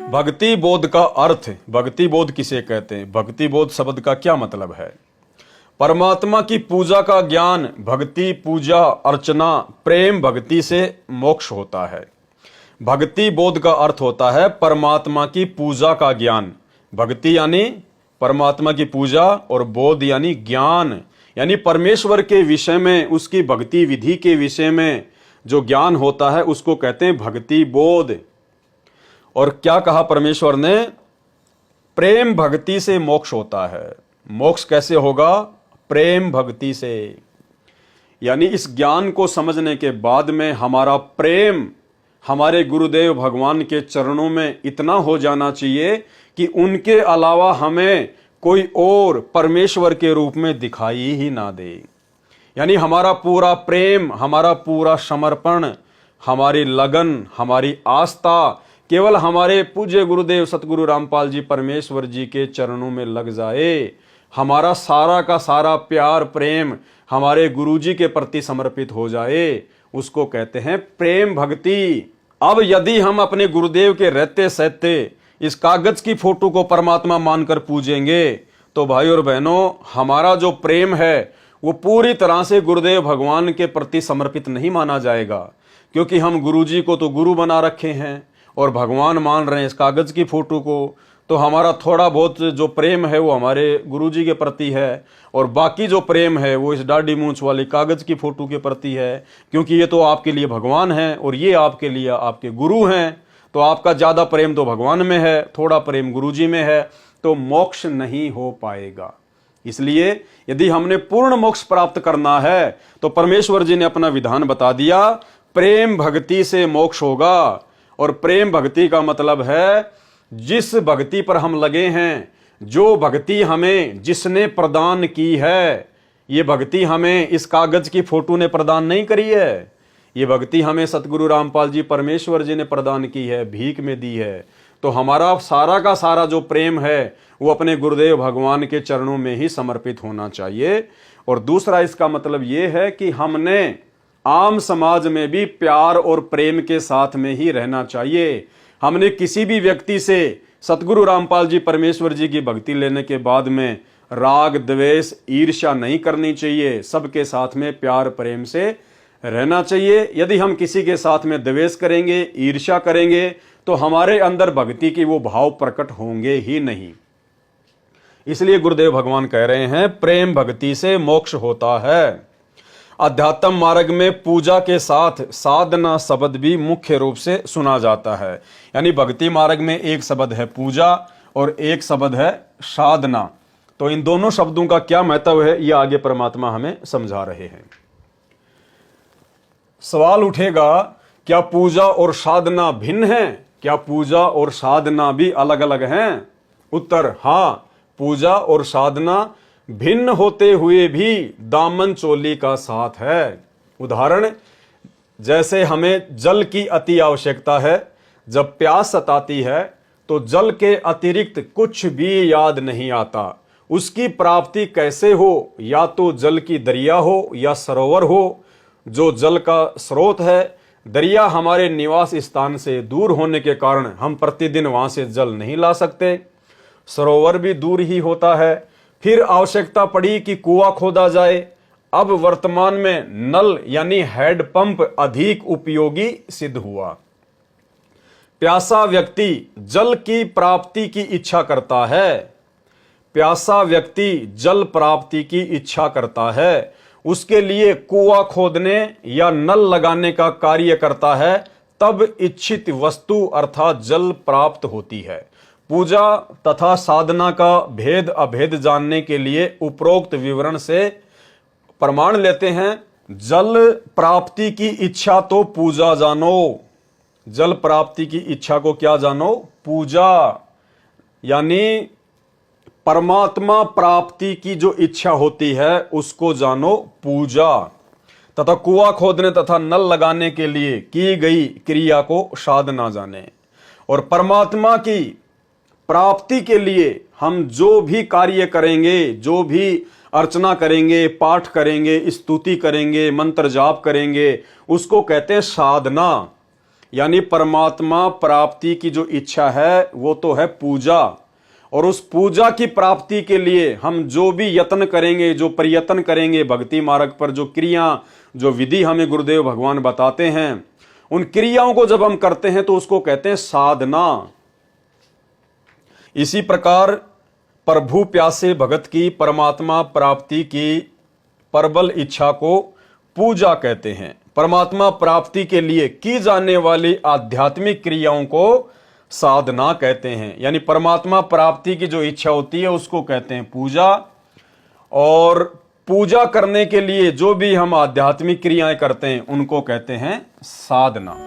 भक्ति बोध का अर्थ, भक्ति बोध किसे कहते हैं, भक्ति बोध शब्द का क्या मतलब है। परमात्मा की पूजा का ज्ञान, भक्ति पूजा अर्चना प्रेम भक्ति से मोक्ष होता है। भक्ति बोध का अर्थ होता है परमात्मा की पूजा का ज्ञान। भक्ति यानी परमात्मा की पूजा और बोध यानी ज्ञान, यानी परमेश्वर के विषय में, उसकी भक्ति विधि के विषय में जो ज्ञान होता है उसको कहते हैं भक्ति बोध। और क्या कहा परमेश्वर ने, प्रेम भक्ति से मोक्ष होता है। मोक्ष कैसे होगा, प्रेम भक्ति से। यानी इस ज्ञान को समझने के बाद में हमारा प्रेम हमारे गुरुदेव भगवान के चरणों में इतना हो जाना चाहिए कि उनके अलावा हमें कोई और परमेश्वर के रूप में दिखाई ही ना दे। यानी हमारा पूरा प्रेम, हमारा पूरा समर्पण, हमारी लगन, हमारी आस्था केवल हमारे पूज्य गुरुदेव सतगुरु रामपाल जी परमेश्वर जी के चरणों में लग जाए। हमारा सारा का सारा प्यार प्रेम हमारे गुरु जी के प्रति समर्पित हो जाए, उसको कहते हैं प्रेम भक्ति। अब यदि हम अपने गुरुदेव के रहते सहते इस कागज की फोटो को परमात्मा मानकर पूजेंगे तो भाई और बहनों, हमारा जो प्रेम है वो पूरी तरह से गुरुदेव भगवान के प्रति समर्पित नहीं माना जाएगा, क्योंकि हम गुरु जी को तो गुरु बना रखे हैं और भगवान मान रहे हैं इस कागज की फोटो को। तो हमारा थोड़ा बहुत जो प्रेम है वो हमारे गुरु जी के प्रति है और बाकी जो प्रेम है वो इस दाढ़ी मूंछ वाली कागज की फोटो के प्रति है, क्योंकि ये तो आपके लिए भगवान है और ये आपके लिए आपके गुरु हैं। तो आपका ज्यादा प्रेम तो भगवान में है, थोड़ा प्रेम गुरु जी में है, तो मोक्ष नहीं हो पाएगा। इसलिए यदि हमने पूर्ण मोक्ष प्राप्त करना है तो परमेश्वर जी ने अपना विधान बता दिया, प्रेम भक्ति से मोक्ष होगा। और प्रेम भक्ति का मतलब है जिस भक्ति पर हम लगे हैं, जो भक्ति हमें जिसने प्रदान की है। ये भक्ति हमें इस कागज की फोटो ने प्रदान नहीं करी है, ये भक्ति हमें सतगुरु रामपाल जी परमेश्वर जी ने प्रदान की है, भीख में दी है। तो हमारा सारा का सारा जो प्रेम है वो अपने गुरुदेव भगवान के चरणों में ही समर्पित होना चाहिए। और दूसरा इसका मतलब ये है कि हमने आम समाज में भी प्यार और प्रेम के साथ में ही रहना चाहिए। हमने किसी भी व्यक्ति से सतगुरु रामपाल जी परमेश्वर जी की भक्ति लेने के बाद में राग द्वेष ईर्ष्या नहीं करनी चाहिए, सबके साथ में प्यार प्रेम से रहना चाहिए। यदि हम किसी के साथ में द्वेष करेंगे, ईर्ष्या करेंगे, तो हमारे अंदर भक्ति की वो भाव प्रकट होंगे ही नहीं। इसलिए गुरुदेव भगवान कह रहे हैं प्रेम भक्ति से मोक्ष होता है। अध्यात्म मार्ग में पूजा के साथ साधना शब्द भी मुख्य रूप से सुना जाता है। यानी भक्ति मार्ग में एक शब्द है पूजा और एक शब्द है साधना। तो इन दोनों शब्दों का क्या महत्व है ये आगे परमात्मा हमें समझा रहे हैं। सवाल उठेगा, क्या पूजा और साधना भिन्न है? क्या पूजा और साधना भी अलग अलग हैं? उत्तर, हाँ, पूजा और साधना भिन्न होते हुए भी दामन चोली का साथ है। उदाहरण, जैसे हमें जल की अति आवश्यकता है, जब प्यास सताती है तो जल के अतिरिक्त कुछ भी याद नहीं आता। उसकी प्राप्ति कैसे हो? या तो जल की दरिया हो या सरोवर हो, जो जल का स्रोत है। दरिया हमारे निवास स्थान से दूर होने के कारण हम प्रतिदिन वहां से जल नहीं ला सकते, सरोवर भी दूर ही होता है। फिर आवश्यकता पड़ी कि कुआं खोदा जाए। अब वर्तमान में नल यानी हैंडपंप अधिक उपयोगी सिद्ध हुआ। प्यासा व्यक्ति जल की प्राप्ति की इच्छा करता है, प्यासा व्यक्ति जल प्राप्ति की इच्छा करता है, उसके लिए कुआं खोदने या नल लगाने का कार्य करता है, तब इच्छित वस्तु अर्थात जल प्राप्त होती है। पूजा तथा साधना का भेद अभेद जानने के लिए उपरोक्त विवरण से प्रमाण लेते हैं। जल प्राप्ति की इच्छा तो पूजा जानो। जल प्राप्ति की इच्छा को क्या जानो? पूजा। यानी परमात्मा प्राप्ति की जो इच्छा होती है उसको जानो पूजा। तथा कुआं खोदने तथा नल लगाने के लिए की गई क्रिया को साधना जाने। और परमात्मा की प्राप्ति के लिए हम जो भी कार्य करेंगे, जो भी अर्चना करेंगे, पाठ करेंगे, स्तुति करेंगे, मंत्र जाप करेंगे, उसको कहते हैं साधना। यानी परमात्मा प्राप्ति की जो इच्छा है वो तो है पूजा, और उस पूजा की प्राप्ति के लिए हम जो भी यत्न करेंगे, जो प्रयत्न करेंगे भक्ति मार्ग पर, जो क्रिया, जो विधि हमें गुरुदेव भगवान बताते हैं, उन क्रियाओं को जब हम करते हैं तो उसको कहते हैं साधना। इसी प्रकार प्रभु प्यासे भगत की परमात्मा प्राप्ति की प्रबल इच्छा को पूजा कहते हैं। परमात्मा प्राप्ति के लिए की जाने वाली आध्यात्मिक क्रियाओं को साधना कहते हैं। यानी परमात्मा प्राप्ति की जो इच्छा होती है उसको कहते हैं पूजा, और पूजा करने के लिए जो भी हम आध्यात्मिक क्रियाएं करते हैं उनको कहते हैं साधना।